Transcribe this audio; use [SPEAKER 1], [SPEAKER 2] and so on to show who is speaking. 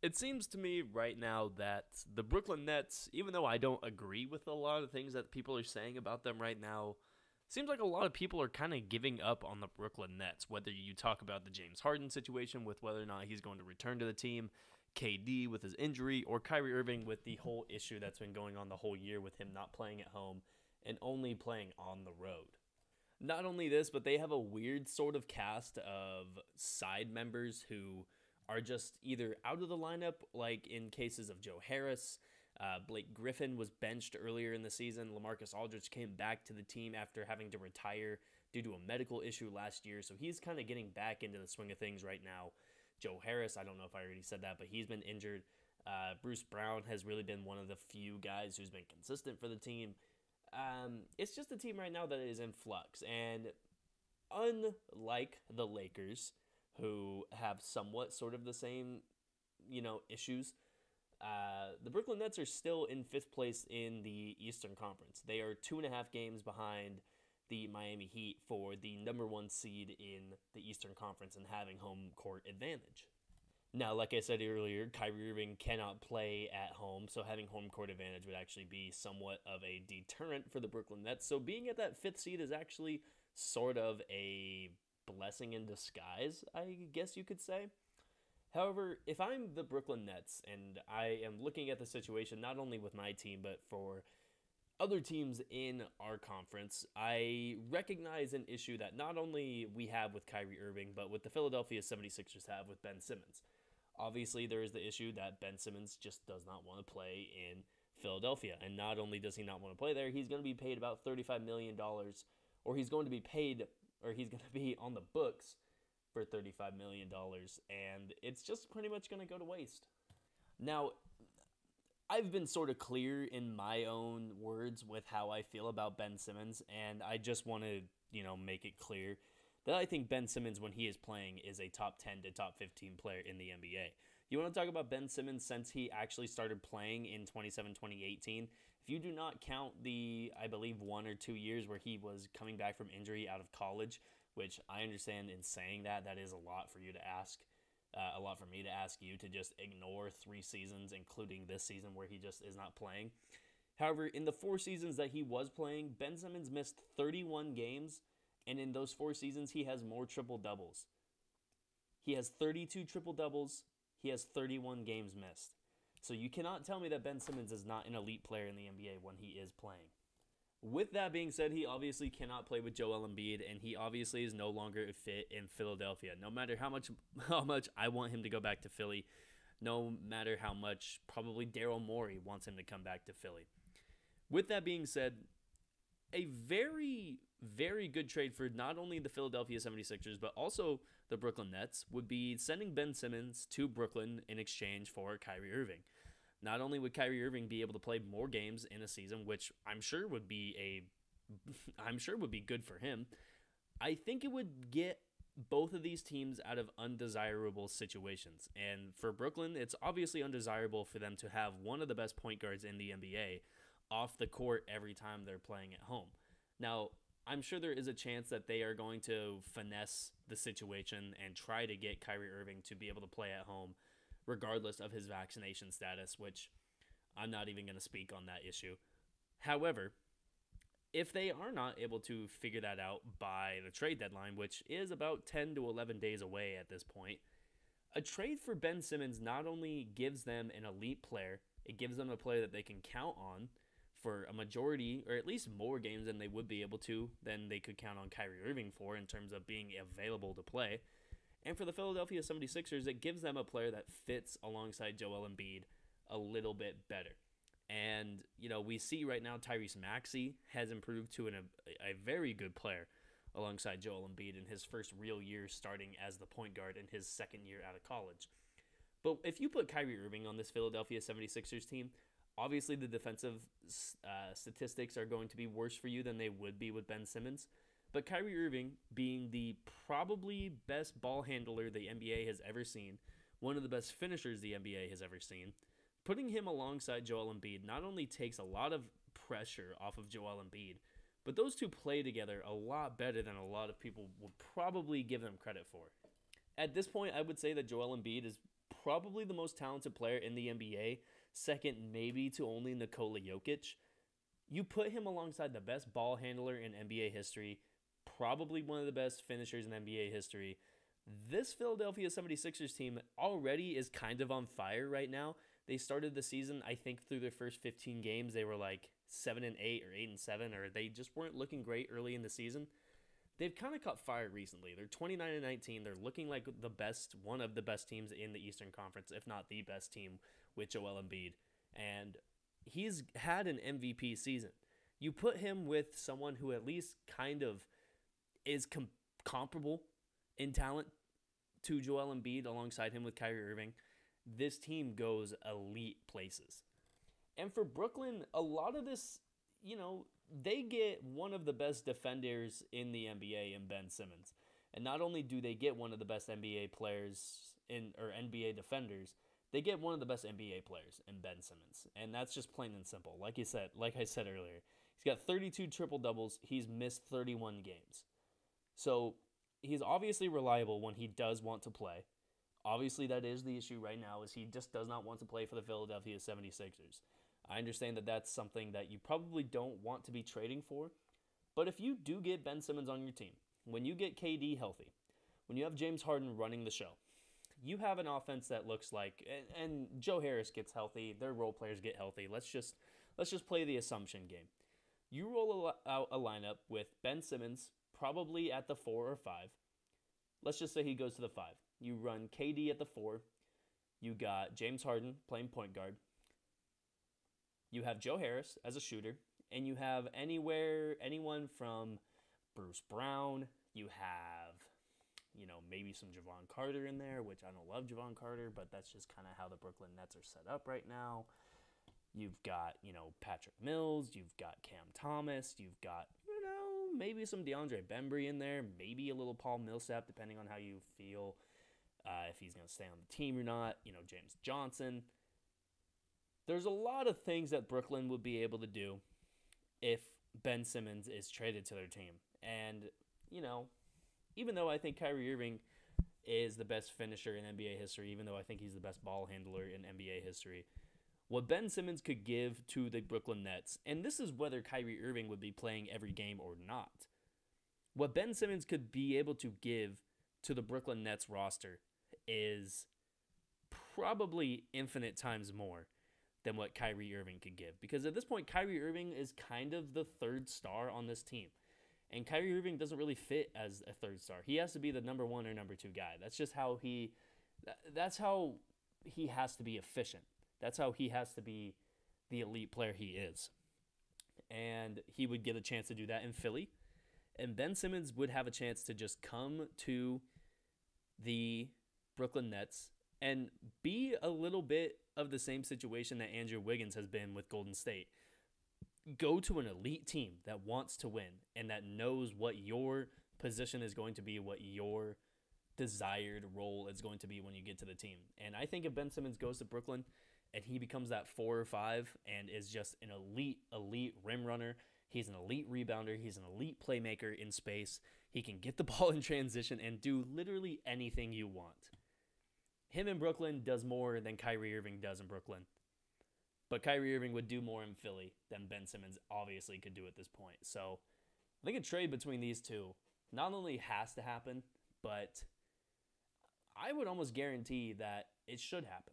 [SPEAKER 1] It seems to me right now that the Brooklyn Nets, even though I don't agree with a lot of things that people are saying about them right now, seems like a lot of people are kind of giving up on the Brooklyn Nets. Whether you talk about the James Harden situation with whether or not he's going to return to the team, KD with his injury, or Kyrie Irving with the whole issue that's been going on the whole year with him not playing at home and only playing on the road. Not only this, but they have a weird sort of cast of side members who are just either out of the lineup, like in cases of Joe Harris. Blake Griffin was benched earlier in the season. LaMarcus Aldridge came back to the team after having to retire due to a medical issue last year, so he's kind of getting back into the swing of things right now. Joe Harris, I don't know if I already said that, but he's been injured. Bruce Brown has really been one of the few guys who's been consistent for the team. It's just a team right now that is in flux, and unlike the Lakers, who have somewhat sort of the same, issues, the Brooklyn Nets are still in fifth place in the Eastern Conference. They are 2.5 games behind the Miami Heat for the number one seed in the Eastern Conference and having home court advantage. Now, like I said earlier, Kyrie Irving cannot play at home, so having home court advantage would actually be somewhat of a deterrent for the Brooklyn Nets. So being at that fifth seed is actually sort of a blessing in disguise, I guess you could say. However, if I'm the Brooklyn Nets and I am looking at the situation not only with my team, but for other teams in our conference, I recognize an issue that not only we have with Kyrie Irving, but with the Philadelphia 76ers have with Ben Simmons. Obviously, there is the issue that Ben Simmons just does not want to play in Philadelphia. And not only does he not want to play there, he's going to be paid about $35 million, or he's going to be paid, or he's going to be on the books for $35 million, and it's just pretty much going to go to waste. Now, I've been sort of clear in my own words with how I feel about Ben Simmons, and I just want to, make it clear that I think Ben Simmons, when he is playing, is a top 10 to top 15 player in the NBA. You want to talk about Ben Simmons since he actually started playing in 2018? If you do not count the, I believe, 1 or 2 years where he was coming back from injury out of college, which I understand in saying that is a lot for you to ask. A lot for me to ask you to just ignore 3 seasons, including this season where he just is not playing. However, in the 4 seasons that he was playing, Ben Simmons missed 31 games, and in those 4 seasons, he has more triple-doubles. He has 32 triple-doubles. He has 31 games missed. So you cannot tell me that Ben Simmons is not an elite player in the NBA when he is playing. With that being said, he obviously cannot play with Joel Embiid, and he obviously is no longer a fit in Philadelphia. No matter how much I want him to go back to Philly, no matter how much probably Daryl Morey wants him to come back to Philly. With that being said, a very, very good trade for not only the Philadelphia 76ers, but also the Brooklyn Nets would be sending Ben Simmons to Brooklyn in exchange for Kyrie Irving. Not only would Kyrie Irving be able to play more games in a season, which I'm sure would be good for him, I think it would get both of these teams out of undesirable situations. And for Brooklyn, it's obviously undesirable for them to have one of the best point guards in the NBA off the court every time they're playing at home. Now, I'm sure there is a chance that they are going to finesse the situation and try to get Kyrie Irving to be able to play at home regardless of his vaccination status, which I'm not even going to speak on that issue. However, if they are not able to figure that out by the trade deadline, which is about 10 to 11 days away at this point, a trade for Ben Simmons not only gives them an elite player, it gives them a player that they can count on for a majority, or at least more games than they would be able to, than they could count on Kyrie Irving for in terms of being available to play. And for the Philadelphia 76ers, it gives them a player that fits alongside Joel Embiid a little bit better. And, we see right now Tyrese Maxey has improved to a very good player alongside Joel Embiid in his first real year starting as the point guard in his second year out of college. But if you put Kyrie Irving on this Philadelphia 76ers team, obviously the defensive statistics are going to be worse for you than they would be with Ben Simmons. But Kyrie Irving, being the probably best ball handler the NBA has ever seen, one of the best finishers the NBA has ever seen, putting him alongside Joel Embiid not only takes a lot of pressure off of Joel Embiid, but those two play together a lot better than a lot of people would probably give them credit for. At this point, I would say that Joel Embiid is probably the most talented player in the NBA, second maybe to only Nikola Jokic. You put him alongside the best ball handler in NBA history, probably one of the best finishers in NBA history. This Philadelphia 76ers team already is kind of on fire right now. They started the season, I think, through their first 15 games, they were like 7-8 or 8-7, or they just weren't looking great early in the season. They've kind of caught fire recently. They're 29-19. They're looking like the best, one of the best teams in the Eastern Conference, if not the best team with Joel Embiid. And he's had an MVP season. You put him with someone who at least kind of is comparable in talent to Joel Embiid alongside him with Kyrie Irving. This team goes elite places. And for Brooklyn, a lot of this, they get one of the best defenders in the NBA in Ben Simmons. And not only do they get one of the best NBA players or NBA defenders, they get one of the best NBA players in Ben Simmons. And that's just plain and simple. Like I said earlier, he's got 32 triple-doubles. He's missed 31 games. So he's obviously reliable when he does want to play. Obviously, that is the issue right now, is he just does not want to play for the Philadelphia 76ers. I understand that that's something that you probably don't want to be trading for. But if you do get Ben Simmons on your team, when you get KD healthy, when you have James Harden running the show, you have an offense that looks like, and Joe Harris gets healthy, their role players get healthy. Let's just play the assumption game. You roll out a lineup with Ben Simmons probably at the 4 or 5. Let's just say he goes to the 5. You run KD at the 4. You got James Harden playing point guard. You have Joe Harris as a shooter. And you have anyone from Bruce Brown. You have, maybe some Javon Carter in there, which I don't love Javon Carter, but that's just kind of how the Brooklyn Nets are set up right now. You've got, Patrick Mills. You've got Cam Thomas. You've got, maybe some DeAndre Bembry in there. Maybe a little Paul Millsap, depending on how you feel. If he's going to stay on the team or not. James Johnson. There's a lot of things that Brooklyn would be able to do if Ben Simmons is traded to their team. And, even though I think Kyrie Irving is the best finisher in NBA history, even though I think he's the best ball handler in NBA history, what Ben Simmons could give to the Brooklyn Nets, and this is whether Kyrie Irving would be playing every game or not, what Ben Simmons could be able to give to the Brooklyn Nets roster is probably infinite times more than what Kyrie Irving could give. Because at this point, Kyrie Irving is kind of the third star on this team. And Kyrie Irving doesn't really fit as a third star. He has to be the number 1 or number 2 guy. That's just how that's how he has to be efficient. That's how he has to be the elite player he is. And he would get a chance to do that in Philly. And Ben Simmons would have a chance to just come to the Brooklyn Nets and be a little bit of the same situation that Andrew Wiggins has been with Golden State. Go to an elite team that wants to win and that knows what your position is going to be, what your desired role is going to be when you get to the team. And I think if Ben Simmons goes to Brooklyn and he becomes that 4 or 5 and is just an elite rim runner, he's an elite rebounder, he's an elite playmaker in space, he can get the ball in transition and do literally anything you want. Him in Brooklyn does more than Kyrie Irving does in Brooklyn. But Kyrie Irving would do more in Philly than Ben Simmons obviously could do at this point. So I think a trade between these two not only has to happen, but I would almost guarantee that it should happen.